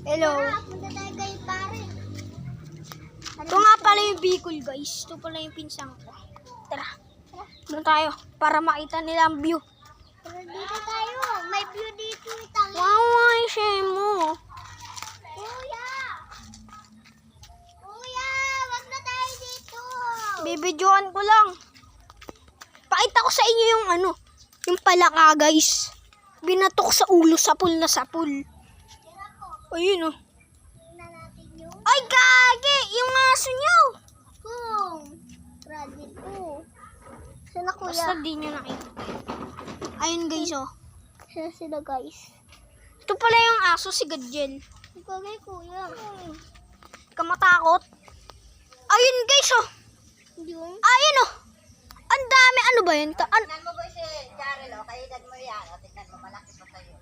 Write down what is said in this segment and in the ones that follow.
Hello. Punta tayo kay pare. Ito nga pala yung Bicol, guys. Ito pala yung pinsang ko. Tara. Doon tayo para makita nila ang view. Tara, dito tayo. May view dito. Itang. Wow, ay mo. Kuya! Kuya! Wag na tayo dito. Bibidyoan ko lang. Pakita ko sa inyo yung yung palaka, guys. Binatok sa ulo, sapul na sapul. Ayun, oh. Tingnan natin yung Ay, gagi! Yung aso nyo! kung. Ready po. Saan na kuya? Basta di nyo nakita. Ayun, guys, oh. Saan sila guys? Ito pala yung aso, si Gadjel. Ikaw kay kuya. Kamatakot. Ayun, guys, oh. Yung? Ayun, oh. Ang dami. Ano ba yun? Tignan mo ba si Jarrell, o? Kaya mo yan. O, tignan mo, malaki pa sa'yo.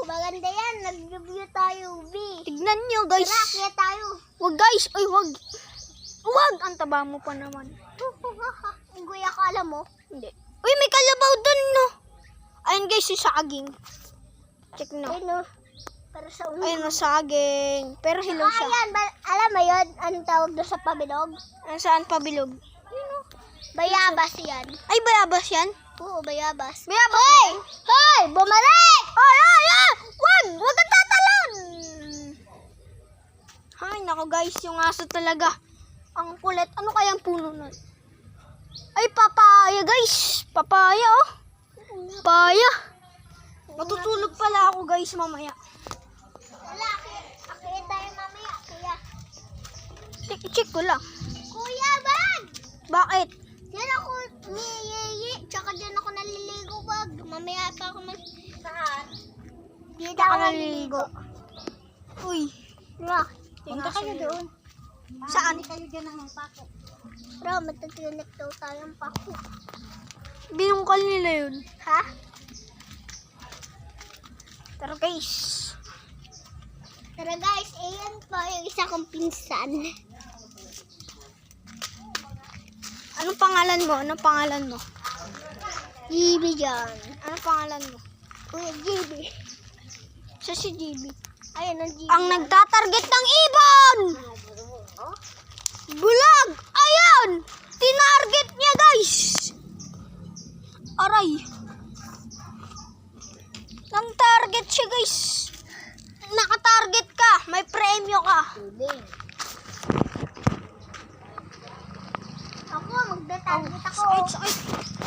Maganda yan. Nag-review tayo, B. Tignan nyo, guys. Tara, kaya tayo. Wag, guys. Ay, wag. Wag. Ang taba mo pa naman. Kuya, akala mo? Hindi. Uy, may kalabaw dun, no. Ayun, guys, yung saging. Check no. Ay, no. Para sa ulo. Ayun, no, saging. Pero hilaw siya. Ayan, alam mo yun? Anong tawag doon sa pabilog? Saan pabilog? Bayabas yan. Ay, bayabas yan? Oo, bayabas. Bayabas Hoy! ba? Hoy! Bumalik! Ay, ay, ay! Wag! Wag kang tatalon! Ay, nako guys, yung aso talaga. Ang kulit. Ano kayang puno nun? Ay, papaya guys. Papaya, oh. Papaya. Matutulog pala ako guys mamaya. Wala, akit tayo mamaya. Kuya. Check ko lang. Kuya, bag! Bakit? Yan ako, niyeyi. Tsaka dyan ako naliligo, bag. Mamaya pa ako Saan? Dito Tsaka ako naliligo. Uy. Nga. Punta kayo doon. Saan? Hindi kayo dyan ng pako. Bro, matatinik daw tayong pako. Binungkal nila yun. Ha? Tara guys. Tara guys, ayan po yung isa kong pinsan. Anong pangalan mo? Anong pangalan mo? GB dyan. Anong pangalan mo? Kuya GB. Siya si JB. Ayun ang GB. Ang nagtatarget ng ibon! Bulag! Ayan! Tinarget niya, guys! Aray! Nang target siya, guys! Nakatarget ka! May premyo ka! Ako, magda-target ako. Sakit, sakit!